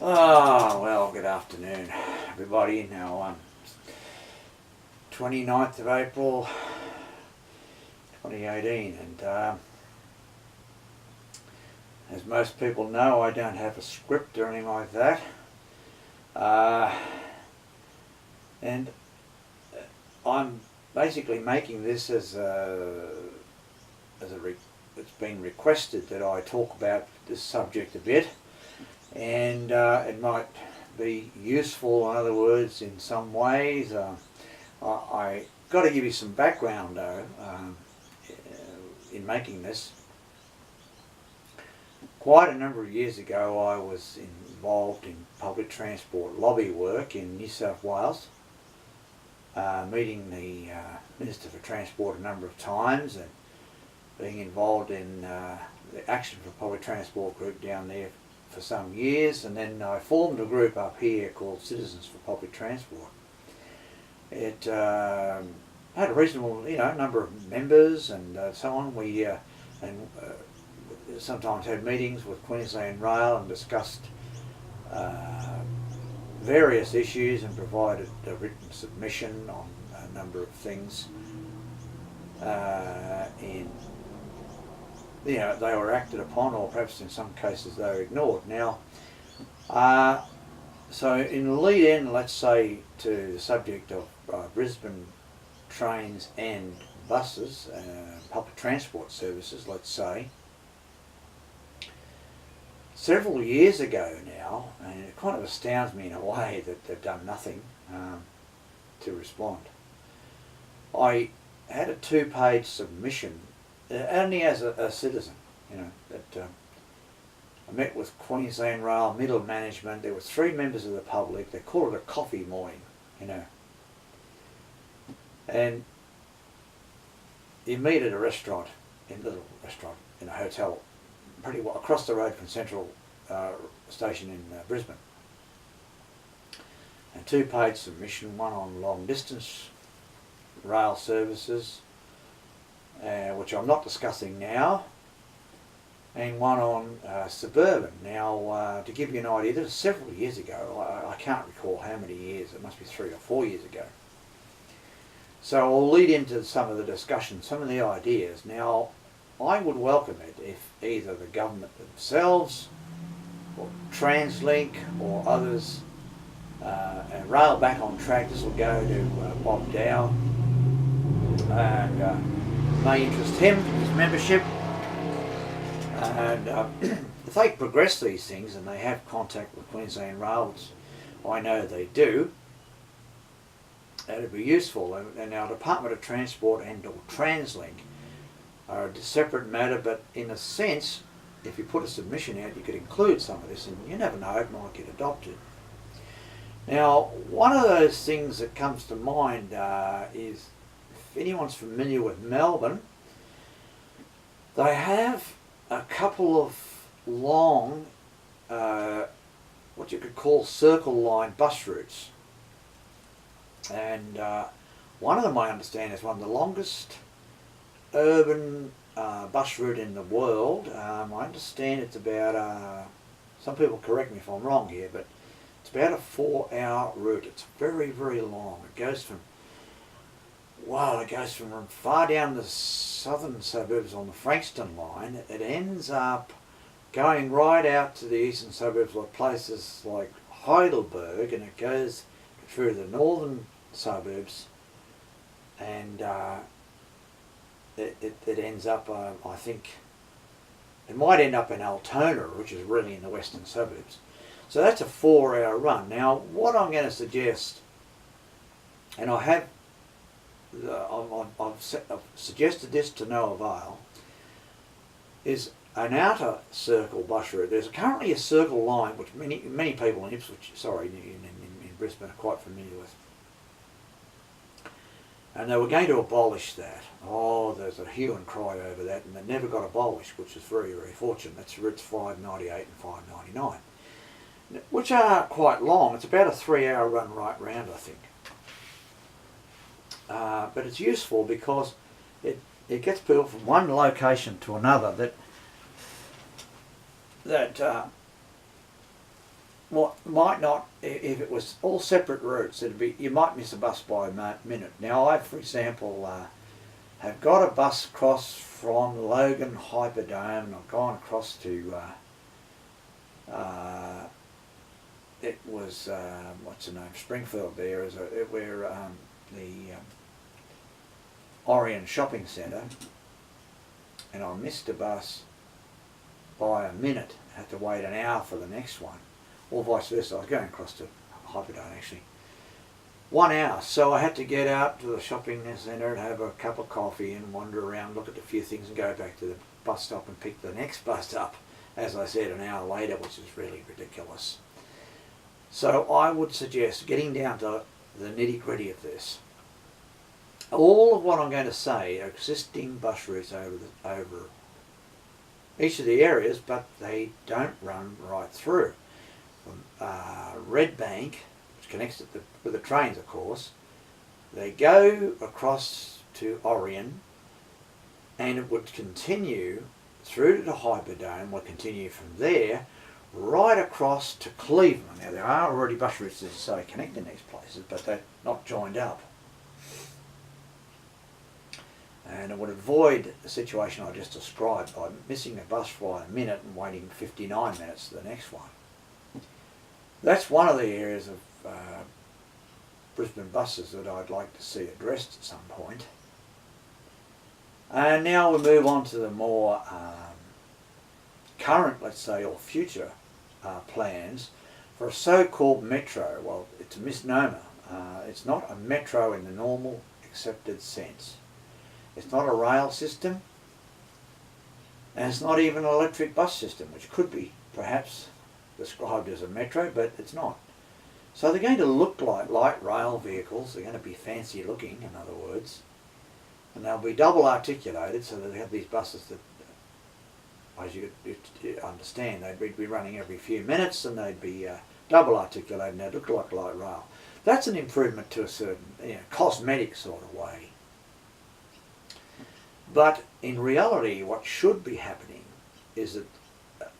Oh, well, good afternoon, everybody. Now, 29th of April, 2018, and as most people know, I don't have a script or anything like that. And I'm basically making this as it's been requested that I talk about this subject a bit, and it might be useful, in other words, in some ways. I got to give you some background though in making this. Quite a number of years ago I was involved in public transport lobby work in New South Wales, meeting the Minister for Transport a number of times and being involved in the Action for Public Transport group down there for some years, and then I formed a group up here called Citizens for Public Transport. It had a reasonable, number of members and so on. We sometimes had meetings with Queensland Rail and discussed various issues and provided a written submission on a number of things. They were acted upon, or perhaps in some cases they were ignored. Now, so in the lead in, let's say, to the subject of Brisbane trains and buses, public transport services, let's say, several years ago now, and it kind of astounds me in a way that they've done nothing to respond. I had a 2-page submission, only as a citizen, that I met with Queensland Rail middle management. There were 3 members of the public. They called it a coffee morning, and you meet at a restaurant, a little restaurant in a hotel, pretty well across the road from Central Station in Brisbane. A 2-page submission, one on long distance rail services, which I'm not discussing now, and one on suburban. Now, to give you an idea, this was several years ago. I can't recall how many years. It must be 3 or 4 years ago. So I'll lead into some of the discussion, some of the ideas. Now, I would welcome it if either the government themselves, or TransLink, or others, and Rail Back on Track. This will go to Bob Dow, and may interest him, his membership. And if they progress these things and they have contact with Queensland Rail, which I know they do, that'd be useful. And our Department of Transport and or TransLink are a separate matter, but in a sense, if you put a submission out, you could include some of this, and you never know, it might get adopted. Now, one of those things that comes to mind is, if anyone's familiar with Melbourne, they have a couple of long, what you could call circle line bus routes. And one of them, I understand, is one of the longest urban bus route in the world. I understand it's about, some people correct me if I'm wrong here, but it's about a 4-hour route. It's very, very long. It goes from far down the southern suburbs on the Frankston line. It ends up going right out to the eastern suburbs, like places like Heidelberg, and it goes through the northern suburbs, and it ends up, I think, it might end up in Altona, which is really in the western suburbs. So that's a 4-hour run. Now, what I'm going to suggest, and I've suggested this to no avail, is an outer circle bus route. There's currently a circle line which many people in Ipswich, in Brisbane, are quite familiar with. And they were going to abolish that. Oh, there's a hue and cry over that, and they never got abolished, which is very, very fortunate. That's routes 598 and 599, which are quite long. It's about a 3-hour run right round, I think. But it's useful because it gets people from one location to another that might not, if it was all separate routes, you might miss a bus by a minute. Now I, for example, have got a bus cross from Logan Hyperdome, and I've gone across to, it was, what's the name, Springfield there, where the Orion Shopping Centre, and I missed a bus by a minute, had to wait an hour for the next one, or vice versa. I was going across to Hyperdome actually. 1 hour, so I had to get out to the shopping centre and have a cup of coffee and wander around, look at a few things and go back to the bus stop and pick the next bus up, as I said, an hour later, which is really ridiculous. So I would suggest getting down to the nitty-gritty of this. All of what I'm going to say are existing bus routes over each of the areas, but they don't run right through. From Red Bank, which connects with the trains, of course, they go across to Orion, and it would continue through to the Hyperdome, will continue from there right across to Cleveland. Now there are already bus routes, as I say, connecting these places, but they're not joined up. And it would avoid the situation I just described by missing a bus by a minute and waiting 59 minutes for the next one. That's one of the areas of Brisbane buses that I'd like to see addressed at some point. And now we move on to the more current, let's say, or future plans for a so-called metro. Well, it's a misnomer. It's not a metro in the normal accepted sense. It's not a rail system, and it's not even an electric bus system, which could be perhaps described as a metro, but it's not. So they're going to look like light rail vehicles. They're going to be fancy looking, in other words, and they'll be double articulated, so that they have these buses that, as you understand, they'd be running every few minutes, and they'd be double articulated, and they'd look like light rail. That's an improvement to a certain, cosmetic sort of way. But in reality, what should be happening is that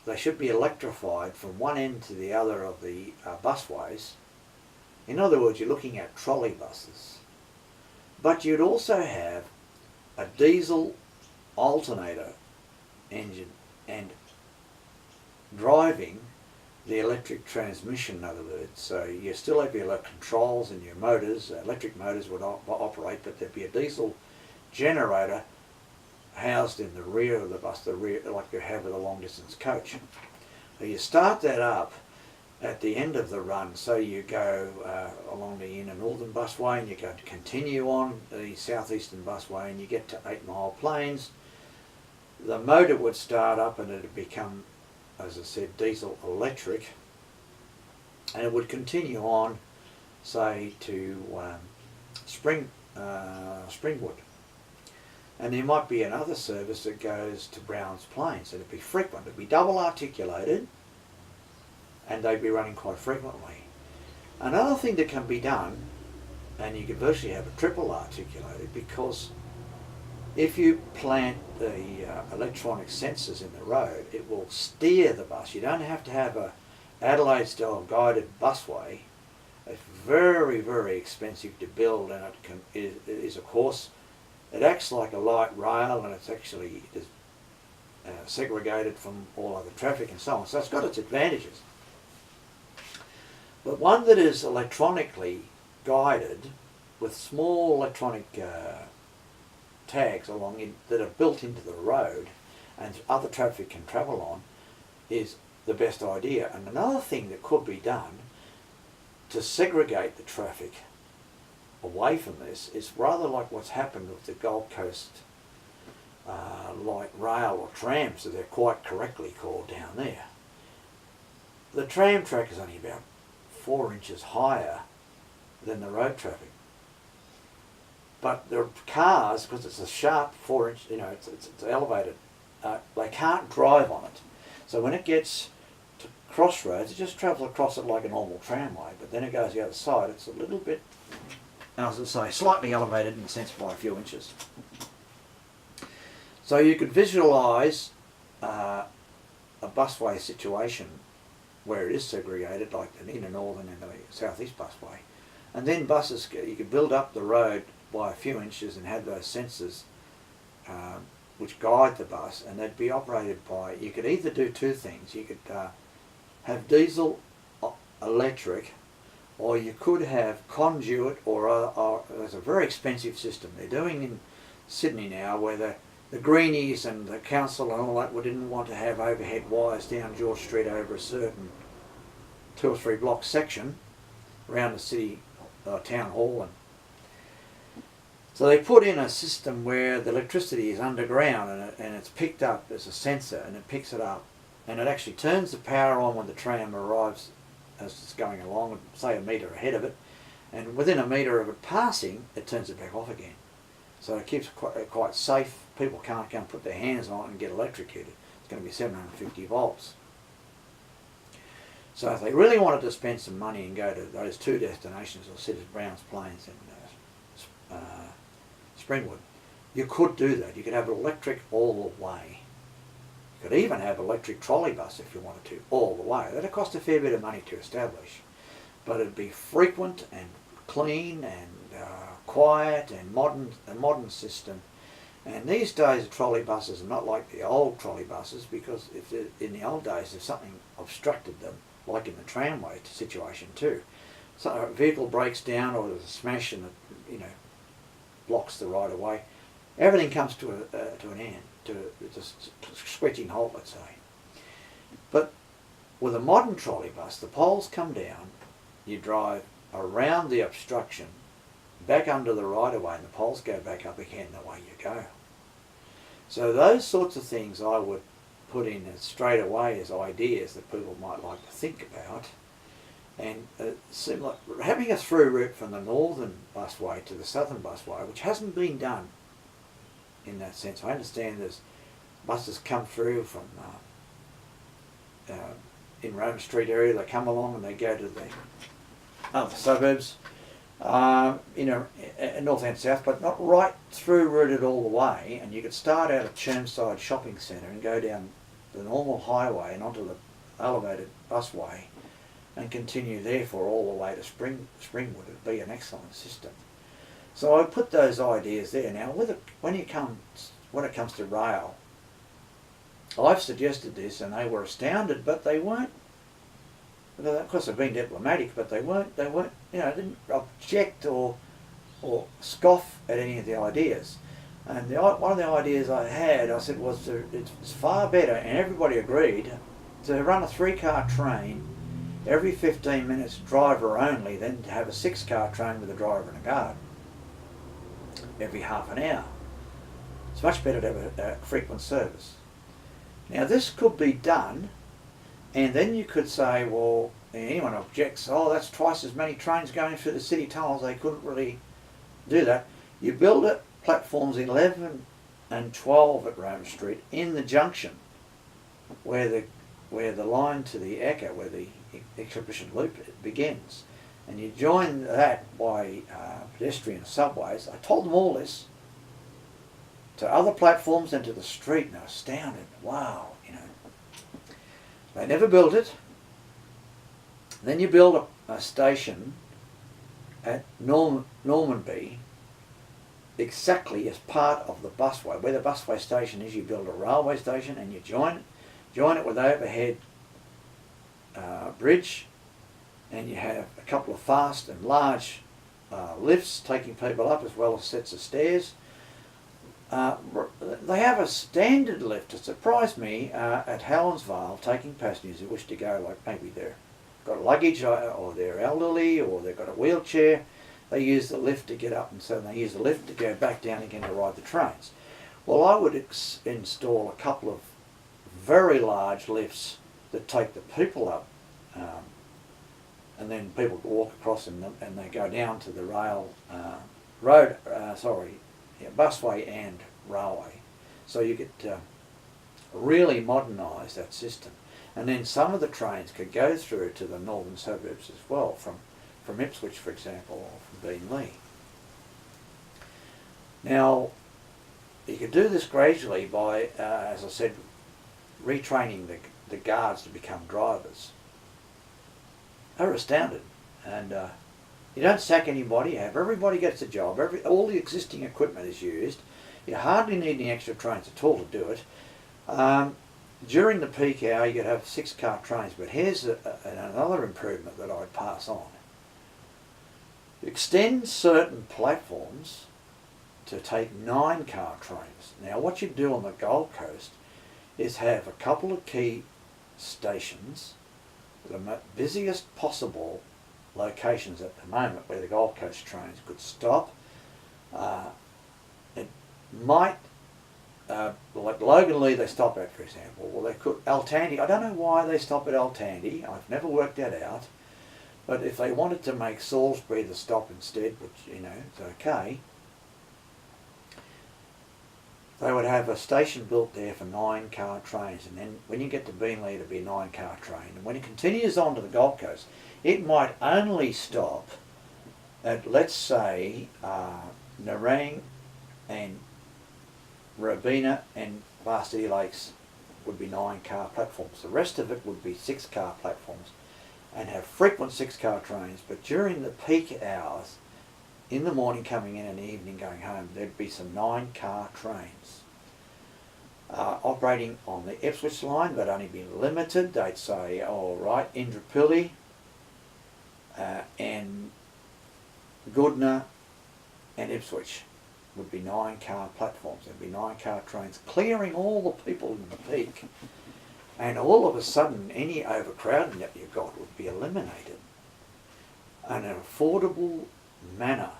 they should be electrified from one end to the other of the busways. In other words, you're looking at trolley buses. But you'd also have a diesel alternator engine and driving the electric transmission, in other words. So you still have your controls and your motors. Electric motors would operate, but there'd be a diesel generator housed in the rear of the bus, the rear, like you have with a long distance coach. So you start that up at the end of the run, so you go along the inner northern busway, and you go to continue on the southeastern busway, and you get to 8 Mile Plains. The motor would start up and it would become, as I said, diesel electric, and it would continue on, say, to Springwood. And there might be another service that goes to Browns Plains. It'd be frequent. It'd be double articulated, and they'd be running quite frequently. Another thing that can be done, and you could virtually have a triple articulated, because if you plant the electronic sensors in the road, it will steer the bus. You don't have to have a Adelaide-style guided busway. It's very, very expensive to build, and it is, of course, it acts like a light rail, and it's actually segregated from all other traffic and so on. So it's got its advantages. But one that is electronically guided with small electronic tags that are built into the road and other traffic can travel on is the best idea. And another thing that could be done to segregate the traffic away from this is rather like what's happened with the Gold Coast light rail or trams, as they're quite correctly called down there. The tram track is only about 4 inches higher than the road traffic, but the cars, because it's a sharp 4 inch, it's elevated, they can't drive on it. So when it gets to crossroads, it just travels across it like a normal tramway, but then it goes the other side. It's a little bit, as I say, slightly elevated in a sense by a few inches. So you could visualise a busway situation where it is segregated, like the inner northern and the southeast busway. And then buses, you could build up the road by a few inches and have those sensors which guide the bus, and they'd be operated by, you could either do two things. You could have diesel electric, or you could have conduit, or there's a very expensive system they're doing in Sydney now, where the Greenies and the council and all that didn't want to have overhead wires down George Street over a certain 2 or 3 block section around the city town hall, and so they put in a system where the electricity is underground and it's picked up as a sensor, and it picks it up and it actually turns the power on when the tram arrives as it's going along, say a metre ahead of it, and within a metre of it passing it turns it back off again. So it keeps it quite safe. People can't come put their hands on it and get electrocuted. It's going to be 750 volts. So if they really wanted to spend some money and go to those 2 destinations, or sit at Browns Plains and Springwood, you could do that. You could have electric all the way. You could even have electric trolley bus if you wanted to, all the way. That'd cost a fair bit of money to establish, but it'd be frequent and clean and quiet and a modern system. And these days the trolley buses are not like the old trolley buses, because in the old days if something obstructed them, like in the tramway situation too, so a vehicle breaks down or there's a smash and it blocks the right of way, everything comes to an end, to a screeching halt, let's say. But with a modern trolley bus, the poles come down, you drive around the obstruction, back under the right of way, and the poles go back up again, and away you go. So those sorts of things I would put in straight away as ideas that people might like to think about. And similar, having a through route from the northern busway to the southern busway, which hasn't been done in that sense. I understand there's buses come through from in Roma Street area, they come along and they go to the suburbs, north and south, but not right through routed all the way. And you could start out at Chermside Shopping Centre and go down the normal highway and onto the elevated busway and continue therefore all the way to Springwood. It'd be an excellent system. So I put those ideas there. Now when it comes to rail, I've suggested this and they were astounded, but they weren't, of course they've been diplomatic, but they didn't object or scoff at any of the ideas. And one of the ideas I had, I said, was it's far better, and everybody agreed, to run a 3-car train every 15 minutes, driver only, than to have a 6-car train with a driver and a guard every half an hour. It's much better to have a frequent service. Now this could be done, and then you could say, well, anyone objects, oh, that's twice as many trains going through the city tunnels, they couldn't really do that. You build it, platforms 11 and 12 at Roma Street in the junction where the line to the Echo, where the exhibition loop begins, and you join that by pedestrian subways. I told them all this to other platforms and to the street, and they're astounded. Wow, They never built it. Then you build a station at Normanby exactly as part of the busway. Where the busway station is, you build a railway station and you join it with overhead bridge, and you have a couple of fast and large lifts taking people up, as well as sets of stairs. They have a standard lift, it surprised me, at Helensvale, taking passengers who wish to go, like maybe they've got luggage or they're elderly or they've got a wheelchair. They use the lift to get up, and so they use the lift to go back down again to ride the trains. Well, I would install a couple of very large lifts that take the people up, and then people walk across them and they go down to the busway and railway. So you could really modernise that system. And then some of the trains could go through to the northern suburbs as well, from Ipswich, for example, or from Beenleigh. Now, you could do this gradually by, as I said, retraining the guards to become drivers. are astounded. And you don't sack anybody, everybody gets a job, all the existing equipment is used. You hardly need any extra trains at all to do it. During the peak hour you could have 6-car trains, but here's another improvement that I'd pass on. Extend certain platforms to take 9-car trains. Now what you do on the Gold Coast is have a couple of key stations, the busiest possible locations at the moment where the Gold Coast trains could stop. It might, like Loganlea they stop at, for example, or they could, Altandi, I don't know why they stop at Altandi, I've never worked that out, but if they wanted to make Salisbury the stop instead, which, you know, it's okay, they would have a station built there for 9-car trains, and then when you get to Beenleigh it'll be a 9-car train, and when it continues on to the Gold Coast it might only stop at, let's say, Nerang and Robina and Varsity Lakes would be 9-car platforms. The rest of it would be 6-car platforms and have frequent 6-car trains, but during the peak hours, in the morning coming in and the evening going home, there'd be some 9-car trains operating on the Ipswich line, but only be limited. They'd say, all right, Indooroopilly and Goodna and Ipswich would be 9-car platforms. There'd be 9-car trains clearing all the people in the peak, and all of a sudden any overcrowding that you've got would be eliminated in an affordable manner.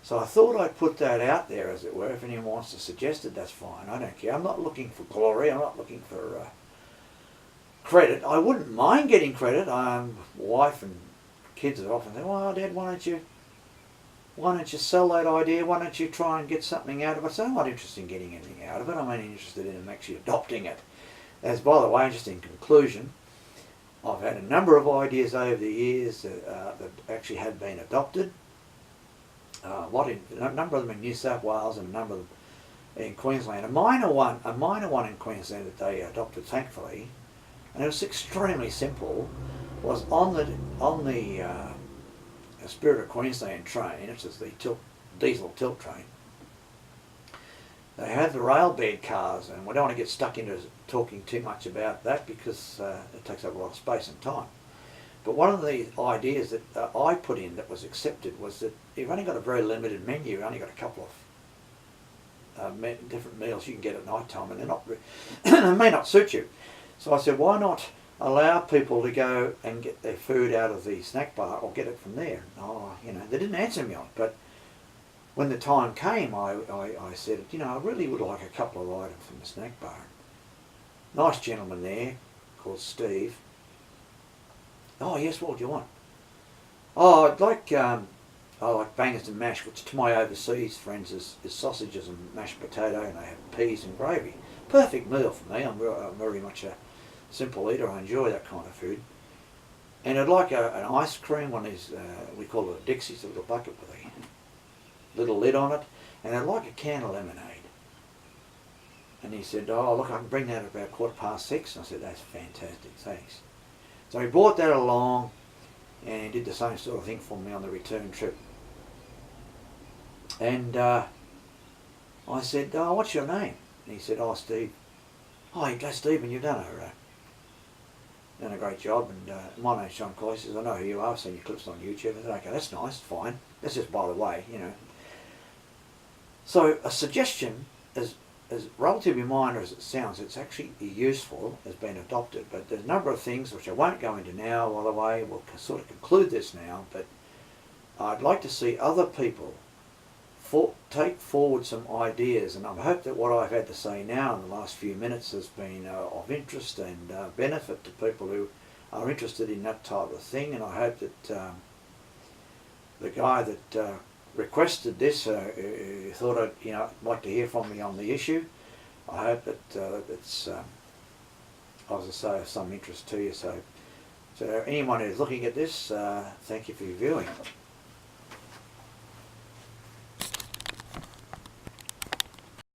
So I thought I'd put that out there, as it were. If anyone wants to suggest it, that's fine. I don't care. I'm not looking for glory. I'm not looking for credit. I wouldn't mind getting credit. Wife and kids have often said, well, Dad, why don't you sell that idea? Why don't you try and get something out of it? So I'm not interested in getting anything out of it. I'm only interested in actually adopting it. As, by the way, just in conclusion, I've had a number of ideas over the years that actually have been adopted. A number of them in New South Wales and a number of them in Queensland. A minor one in Queensland that they adopted, thankfully, and it was extremely simple, was on the Spirit of Queensland train, which is the diesel tilt train. They have the rail bed cars, and we don't want to get stuck into talking too much about that because it takes up a lot of space and time. But one of the ideas that I put in that was accepted was that you've only got a very limited menu, you've only got a couple of different meals you can get at night time, and they may not suit you. So I said, why not allow people to go and get their food out of the snack bar or get it from there? They didn't answer me on it, but when the time came, I said, I really would like a couple of items from the snack bar. Nice gentleman there called Steve. Oh yes, what do you want? Oh, I'd like I like bangers and mash, which to my overseas friends is sausages and mashed potato, and they have peas and gravy. Perfect meal for me. I'm very much a simple eater. I enjoy that kind of food. And I'd like an ice cream, one of these, we call it a Dixie, it's a little bucket with a little lid on it, and I'd like a can of lemonade. And he said, oh look, I can bring that at about 6:15. And I said, that's fantastic, thanks. So he brought that along and he did the same sort of thing for me on the return trip. And I said, oh, what's your name? And he said, oh, Steve. Oh, you go, Stephen, you've done a great job. And my name's John Coye. He says, I know who you are. I've seen your clips on YouTube. I said, okay, that's nice, fine. That's just by the way, So a suggestion is relatively minor as it sounds, it's actually useful, has been adopted, but there's a number of things which I won't go into now, by the way, we'll sort of conclude this now, but I'd like to see other people take forward some ideas, and I hope that what I've had to say now in the last few minutes has been of interest and benefit to people who are interested in that type of thing, and I hope that the guy that requested this, thought I'd like to hear from me on the issue. I hope that it's, as I say, of some interest to you. So anyone who's looking at this, thank you for your viewing.